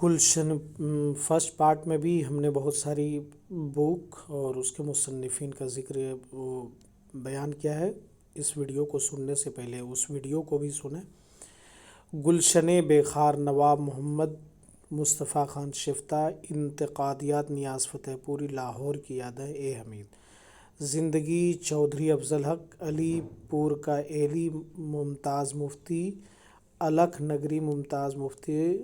گلشن first part میں بھی ہم نے بہت ساری بک اور اس کے مصنفین کا ذکر وہ بیان کیا ہے۔ اس ویڈیو کو سننے سے پہلے اس ویڈیو کو بھی سنیں۔ گلشن بے خار نواب محمد مصطفیٰ خان شفتہ، انتقادیات نیاز فتح پوری، لاہور کی یادیں اے حمید، زندگی چودھری افضل حق، علی پور کا ایلی ممتاز مفتی، الکھ نگری ممتاز مفتی،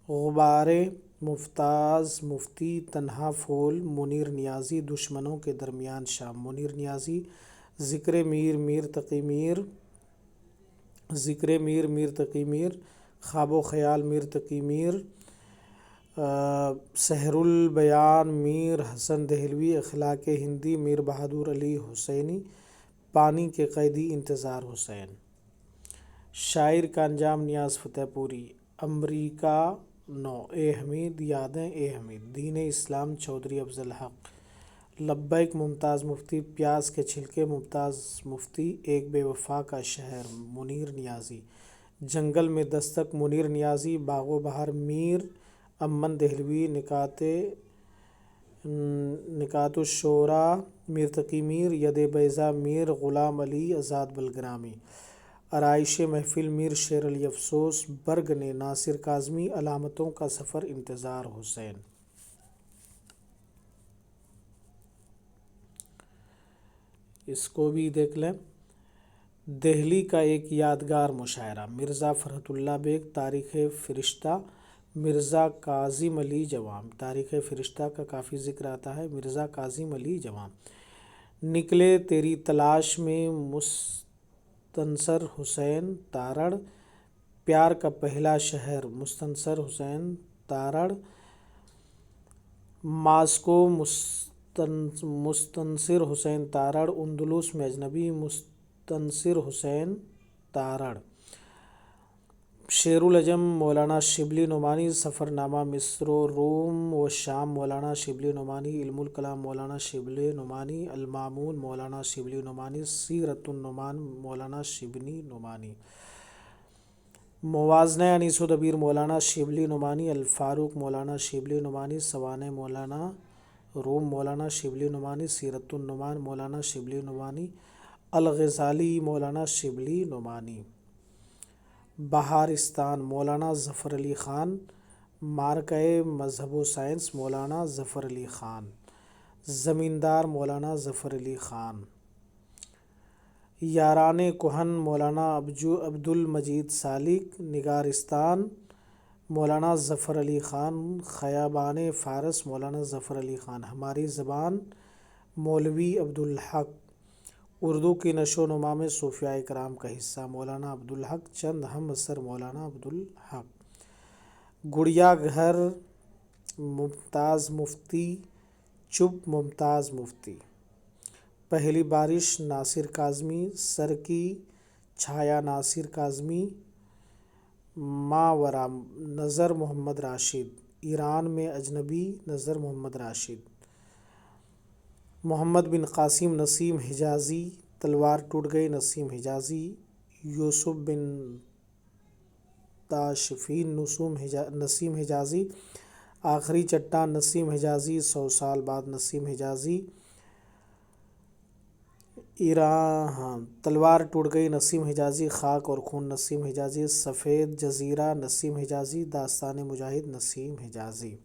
غبارے ممتاز مفتی، تنہا پھول منیر نیازی، دشمنوں کے درمیان شام منیر نیازی، ذکر میر میر تقی میر، ذکر میر میر تقی میر، خواب و خیال میر تقی میر، سحر البیان میر حسن دہلوی، اخلاق ہندی میر بہادر علی حسینی، پانی کے قیدی انتظار حسین، شاعر کا انجام نیاز فتح پوری، امریکہ نو اے حمید، یادیں اے حمید، دین اسلام چودھری افضل حق، لبیک ممتاز مفتی، پیاز کے چھلکے ممتاز مفتی، ایک بے وفا کا شہر منیر نیازی، جنگل میں دستک منیر نیازی، باغ و بہار میر امن دہلوی، نکات الشعراء میر تقی میر، ید بیضا میر غلام علی آزاد بلگرامی، آرائش محفل میر شیر علی افسوس، برگ نے ناصر کاظمی، علامتوں کا سفر انتظار حسین۔ اس کو بھی دیکھ لیں۔ دہلی کا ایک یادگار مشاعرہ مرزا فرحت اللہ بیگ، تاریخ فرشتہ مرزا کاظم علی جوام، تاریخ فرشتہ کا کافی ذکر آتا ہے۔ مرزا کاظم علی جوام، نکلے تیری تلاش میں مستنصر حسین تارڑ، پیار کا پہلا شہر مستنصر حسین تارڑ، ماسکو مستنصر حسین تارڑ، اندلس میں اجنبی مستنصر حسین تارڑ، شیر العجم مولانا شبلی نعمانی، سفر نامہ مصر و روم و شام مولانا شبلی نعمانی، علم الکلام مولانا شبلی نعمانی، المامون مولانا شبلی نعمانی، سیرۃ النعمان مولانا شبلی نعمانی، موازنہ انیس و دبیر مولانا شبلی نعمانی، الفاروق مولانا شبلی نعمانی، سوانح مولانا روم مولانا شبلی نعمانی، سیرۃ النعمان مولانا شبلی نعمانی، الغزالی مولانا شبلی نعمانی، بہارستان مولانا ظفر علی خان، مارکہ مذہب و سائنس مولانا ظفر علی خان، زمیندار مولانا ظفر علی خان، یاران کہن مولانا عبدالمجید سالک، نگارستان مولانا ظفر علی خان، خیابان فارس مولانا ظفر علی خان، ہماری زبان مولوی عبدالحق، اردو کی نشو و نما میں صوفیاء کرام کا حصہ مولانا عبدالحق، چند ہم اثر مولانا عبدالحق، گڑیا گھر ممتاز مفتی، چپ ممتاز مفتی، پہلی بارش ناصر کاظمی، سر کی چھایا ناصر کاظمی، ماورا نظر محمد راشد، ایران میں اجنبی نظر محمد راشد، محمد بن قاسم نسیم حجازی، تلوار ٹوٹ گئی نسیم حجازی، یوسف بن تاشفین نسیم حجازی، آخری چٹان نسیم حجازی، 100 سال بعد نسیم حجازی، ایران تلوار ٹوٹ گئی نسیم حجازی، خاک اور خون نسیم حجازی، سفید جزیرہ نسیم حجازی، داستان مجاہد نسیم حجازی،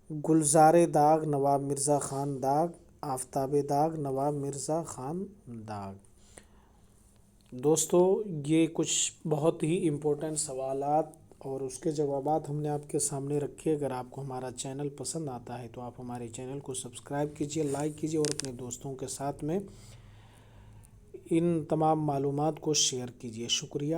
گلزار داغ نواب مرزا خان داغ، آفتاب داغ نواب مرزا خان داغ۔ دوستو، یہ کچھ بہت ہی امپورٹنٹ سوالات اور اس کے جوابات ہم نے آپ کے سامنے رکھے۔ اگر آپ کو ہمارا چینل پسند آتا ہے تو آپ ہمارے چینل کو سبسکرائب کیجئے، لائک کیجئے اور اپنے دوستوں کے ساتھ میں ان تمام معلومات کو شیئر کیجئے۔ شکریہ۔